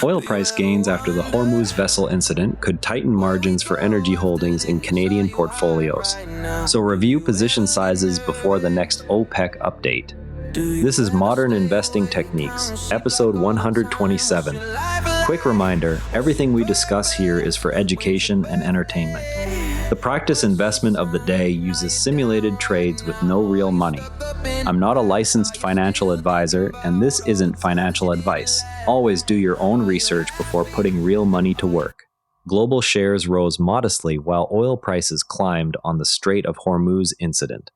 Oil price gains after the Hormuz vessel incident could tighten margins for energy holdings in Canadian portfolios, so review position sizes before the next OPEC update. This is Modern Investing Techniques, episode 127. Quick reminder, everything we discuss here is for education and entertainment. The practice investment of the day uses simulated trades with no real money. I'm not a licensed financial advisor, and this isn't financial advice. Always do your own research before putting real money to work. Global shares rose modestly while oil prices climbed on the Strait of Hormuz incident.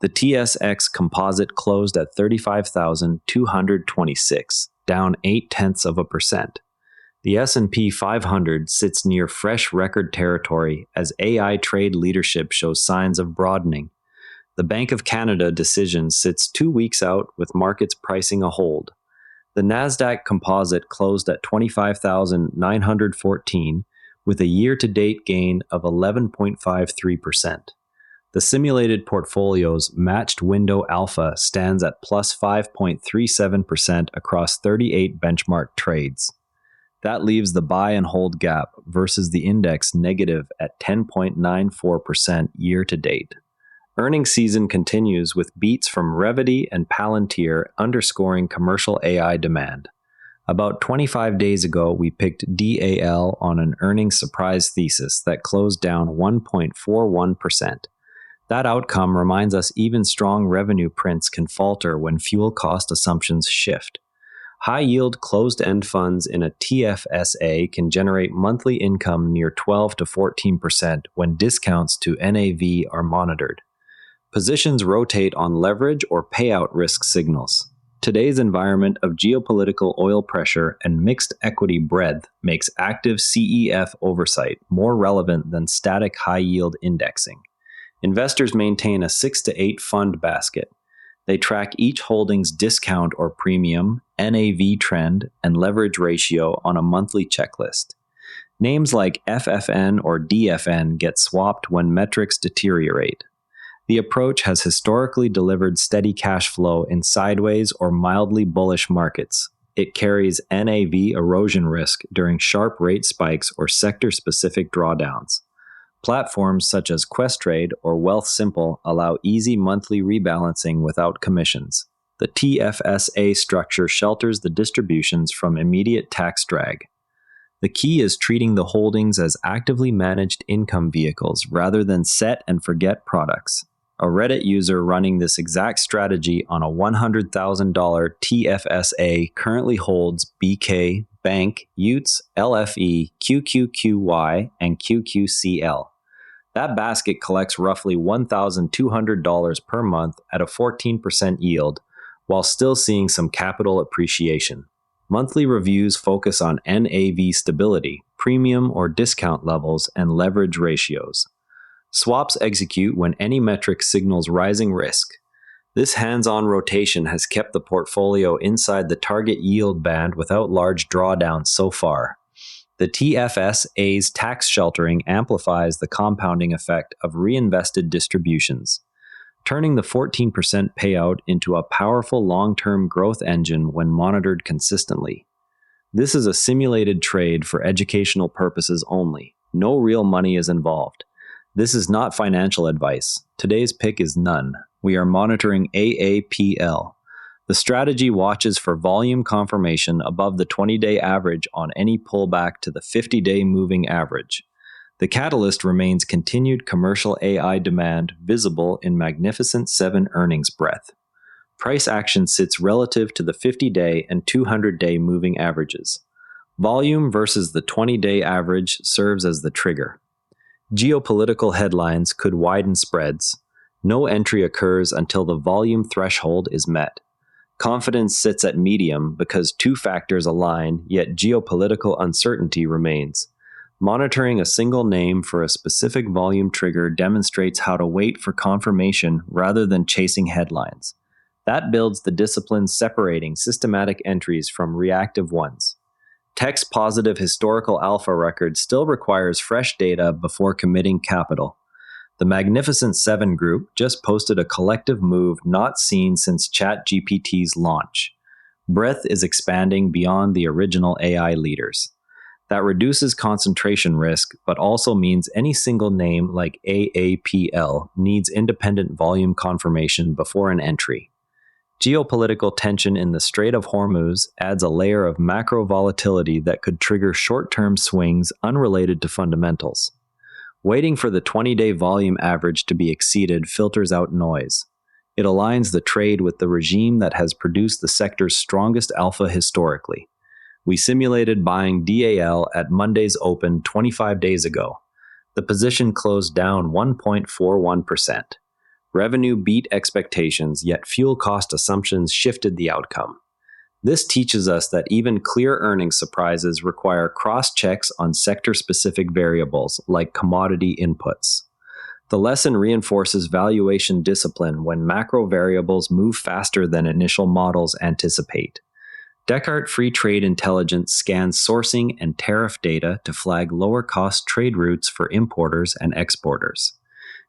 The TSX composite closed at 35,226, down 0.8%. The S&P 500 sits near fresh record territory as AI trade leadership shows signs of broadening. The Bank of Canada decision sits 2 weeks out with markets pricing a hold. The Nasdaq composite closed at 25,914 with a year-to-date gain of 11.53%. The simulated portfolio's matched window alpha stands at plus 5.37% across 38 benchmark trades. That leaves the buy and hold gap versus the index negative at 10.94% year-to-date. Earnings season continues with beats from Revvity and Palantir underscoring commercial AI demand. About 25 days ago, we picked DAL on an earnings surprise thesis that closed down 1.41%. That outcome reminds us even strong revenue prints can falter when fuel cost assumptions shift. High-yield closed-end funds in a TFSA can generate monthly income near 12 to 14% when discounts to NAV are monitored. Positions rotate on leverage or payout risk signals. Today's environment of geopolitical oil pressure and mixed equity breadth makes active CEF oversight more relevant than static high-yield indexing. Investors maintain a 6 to 8 fund basket. They track each holding's discount or premium, NAV trend, and leverage ratio on a monthly checklist. Names like FFN or DFN get swapped when metrics deteriorate. The approach has historically delivered steady cash flow in sideways or mildly bullish markets. It carries NAV erosion risk during sharp rate spikes or sector-specific drawdowns. Platforms such as Questrade or Wealthsimple allow easy monthly rebalancing without commissions. The TFSA structure shelters the distributions from immediate tax drag. The key is treating the holdings as actively managed income vehicles rather than set-and-forget products. A Reddit user running this exact strategy on a $100,000 TFSA currently holds BK, Bank, Utes, LFE, QQQY, and QQCL. That basket collects roughly $1,200 per month at a 14% yield, while still seeing some capital appreciation. Monthly reviews focus on NAV stability, premium or discount levels, and leverage ratios. Swaps execute when any metric signals rising risk. This hands-on rotation has kept the portfolio inside the target yield band without large drawdowns so far. The TFSA's tax sheltering amplifies the compounding effect of reinvested distributions, turning the 14% payout into a powerful long-term growth engine when monitored consistently. This is a simulated trade for educational purposes only. No real money is involved. This is not financial advice. Today's pick is none. We are monitoring AAPL. The strategy watches for volume confirmation above the 20-day average on any pullback to the 50-day moving average. The catalyst remains continued commercial AI demand visible in Magnificent 7 earnings breadth. Price action sits relative to the 50-day and 200-day moving averages. Volume versus the 20-day average serves as the trigger. Geopolitical headlines could widen spreads. No entry occurs until the volume threshold is met. Confidence sits at medium because two factors align, yet geopolitical uncertainty remains. Monitoring a single name for a specific volume trigger demonstrates how to wait for confirmation rather than chasing headlines. That builds the discipline separating systematic entries from reactive ones. Text-positive historical alpha record still requires fresh data before committing capital. The Magnificent 7 group just posted a collective move not seen since ChatGPT's launch. Breadth is expanding beyond the original AI leaders. That reduces concentration risk, but also means any single name like AAPL needs independent volume confirmation before an entry. Geopolitical tension in the Strait of Hormuz adds a layer of macro volatility that could trigger short-term swings unrelated to fundamentals. Waiting for the 20-day volume average to be exceeded filters out noise. It aligns the trade with the regime that has produced the sector's strongest alpha historically. We simulated buying DAL at Monday's open 25 days ago. The position closed down 1.41%. Revenue beat expectations, yet fuel cost assumptions shifted the outcome. This teaches us that even clear earnings surprises require cross-checks on sector-specific variables like commodity inputs. The lesson reinforces valuation discipline when macro variables move faster than initial models anticipate. Descartes Free Trade Intelligence scans sourcing and tariff data to flag lower-cost trade routes for importers and exporters.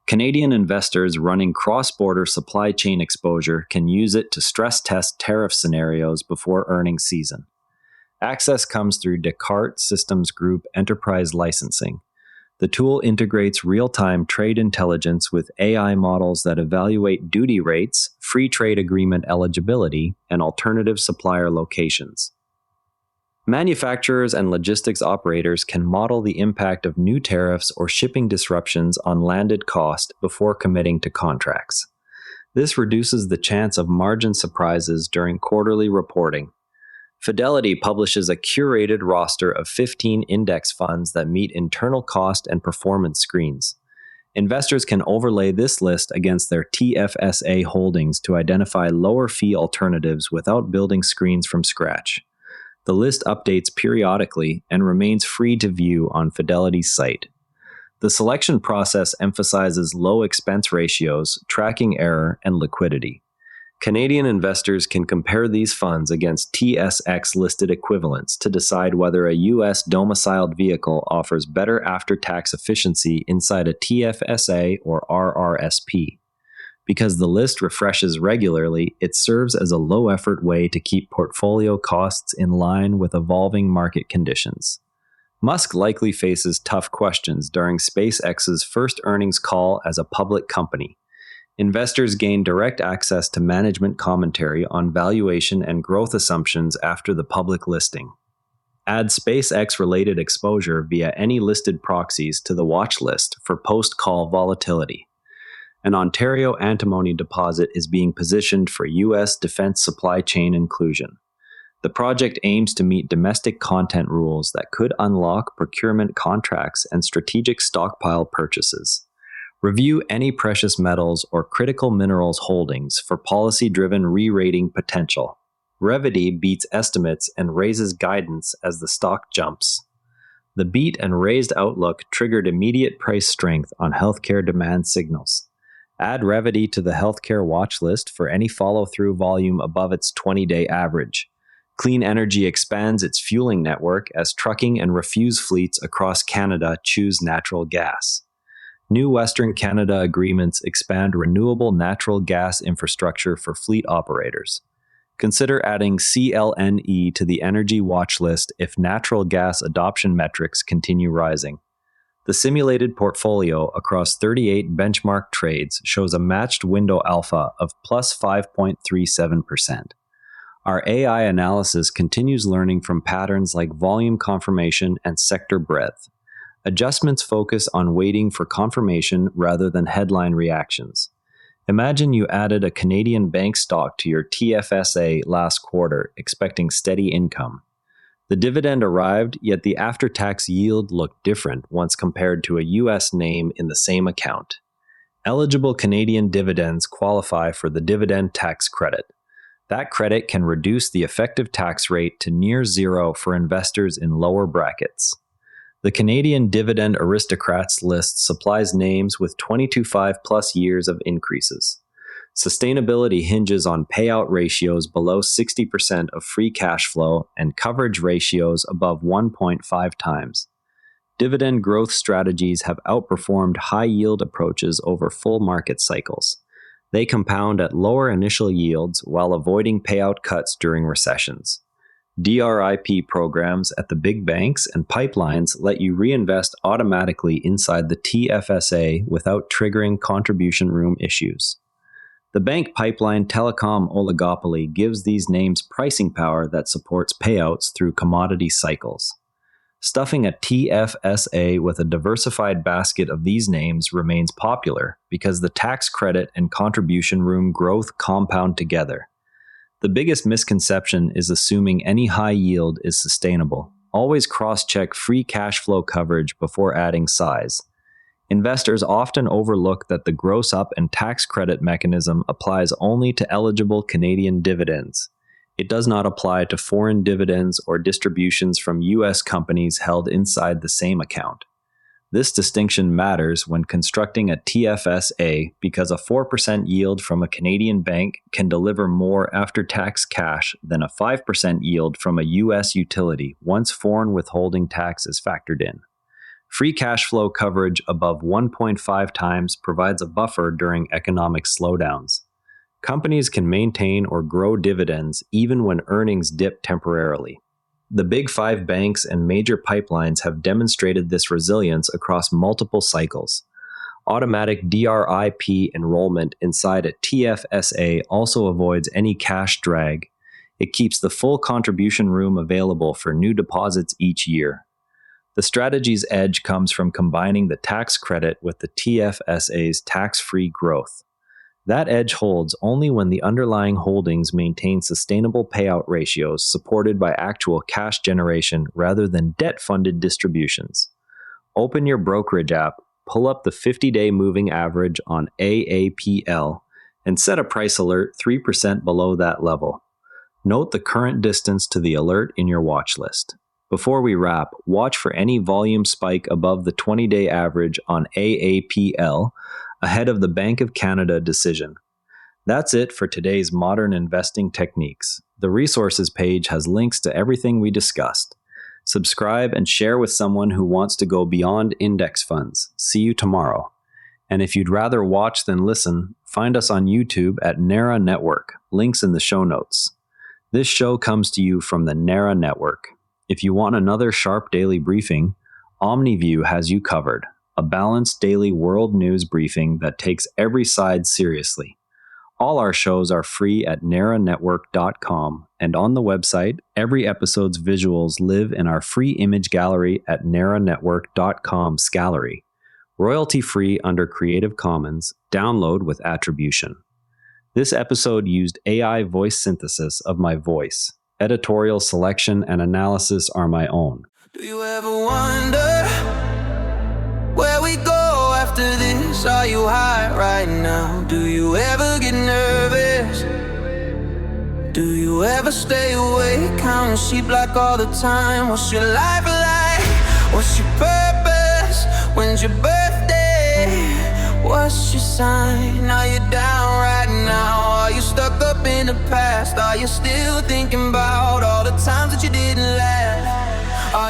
Canadian investors running cross-border supply chain exposure can use it to stress test tariff scenarios before earnings season. Access comes through Descartes Systems Group Enterprise Licensing. The tool integrates real-time trade intelligence with AI models that evaluate duty rates, free trade agreement eligibility, and alternative supplier locations. Manufacturers and logistics operators can model the impact of new tariffs or shipping disruptions on landed cost before committing to contracts. This reduces the chance of margin surprises during quarterly reporting. Fidelity publishes a curated roster of 15 index funds that meet internal cost and performance screens. Investors can overlay this list against their TFSA holdings to identify lower fee alternatives without building screens from scratch. The list updates periodically and remains free to view on Fidelity's site. The selection process emphasizes low expense ratios, tracking error, and liquidity. Canadian investors can compare these funds against TSX-listed equivalents to decide whether a U.S. domiciled vehicle offers better after-tax efficiency inside a TFSA or RRSP. Because the list refreshes regularly, it serves as a low-effort way to keep portfolio costs in line with evolving market conditions. Musk likely faces tough questions during SpaceX's first earnings call as a public company. Investors gain direct access to management commentary on valuation and growth assumptions after the public listing. Add SpaceX-related exposure via any listed proxies to the watch list for post-call volatility. An Ontario antimony deposit is being positioned for U.S. defense supply chain inclusion. The project aims to meet domestic content rules that could unlock procurement contracts and strategic stockpile purchases. Review any precious metals or critical minerals holdings for policy-driven re-rating potential. Revity beats estimates and raises guidance as the stock jumps. The beat and raised outlook triggered immediate price strength on healthcare demand signals. Add Revity to the healthcare watch list for any follow-through volume above its 20-day average. Clean Energy expands its fueling network as trucking and refuse fleets across Canada choose natural gas. New Western Canada agreements expand renewable natural gas infrastructure for fleet operators. Consider adding CLNE to the energy watch list if natural gas adoption metrics continue rising. The simulated portfolio across 38 benchmark trades shows a matched window alpha of plus 5.37%. Our AI analysis continues learning from patterns like volume confirmation and sector breadth. Adjustments focus on waiting for confirmation rather than headline reactions. Imagine you added a Canadian bank stock to your TFSA last quarter, expecting steady income. The dividend arrived, yet the after-tax yield looked different once compared to a U.S. name in the same account. Eligible Canadian dividends qualify for the dividend tax credit. That credit can reduce the effective tax rate to near zero for investors in lower brackets. The Canadian Dividend Aristocrats list supplies names with 22.5 plus years of increases. Sustainability hinges on payout ratios below 60% of free cash flow and coverage ratios above 1.5 times. Dividend growth strategies have outperformed high-yield approaches over full market cycles. They compound at lower initial yields while avoiding payout cuts during recessions. DRIP programs at the big banks and pipelines let you reinvest automatically inside the TFSA without triggering contribution room issues. The bank pipeline telecom oligopoly gives these names pricing power that supports payouts through commodity cycles. Stuffing a TFSA with a diversified basket of these names remains popular because the tax credit and contribution room growth compound together. The biggest misconception is assuming any high yield is sustainable. Always cross-check free cash flow coverage before adding size. Investors often overlook that the gross up and tax credit mechanism applies only to eligible Canadian dividends. It does not apply to foreign dividends or distributions from U.S. companies held inside the same account. This distinction matters when constructing a TFSA because a 4% yield from a Canadian bank can deliver more after-tax cash than a 5% yield from a U.S. utility once foreign withholding tax is factored in. Free cash flow coverage above 1.5 times provides a buffer during economic slowdowns. Companies can maintain or grow dividends even when earnings dip temporarily. The Big Five banks and major pipelines have demonstrated this resilience across multiple cycles. Automatic DRIP enrollment inside a TFSA also avoids any cash drag. It keeps the full contribution room available for new deposits each year. The strategy's edge comes from combining the tax credit with the TFSA's tax-free growth. That edge holds only when the underlying holdings maintain sustainable payout ratios supported by actual cash generation rather than debt-funded distributions. Open your brokerage app, pull up the 50-day moving average on AAPL, and set a price alert 3% below that level. Note the current distance to the alert in your watch list. Before we wrap, watch for any volume spike above the 20-day average on AAPL ahead of the Bank of Canada decision. That's it for today's Modern Investing Techniques. The resources page has links to everything we discussed. Subscribe and share with someone who wants to go beyond index funds. See you tomorrow. And if you'd rather watch than listen, find us on YouTube at NARA Network. Links in the show notes. This show comes to you from the NARA Network. If you want another sharp daily briefing, OmniView has you covered. A balanced daily world news briefing that takes every side seriously. All our shows are free at naranetwork.com, and on the website, every episode's visuals live in our free image gallery at naranetwork.com/gallery. Royalty-free under Creative Commons, download with attribution. This episode used AI voice synthesis of my voice. Editorial selection and analysis are my own. Do you ever wonder where we go after this? Are you high right now? Do you ever get nervous? Do you ever stay awake, counting sheep like all the time? What's your life like? What's your purpose? When's your birthday? What's your sign? Are you down right now? Are you stuck up in the past? Are you still thinking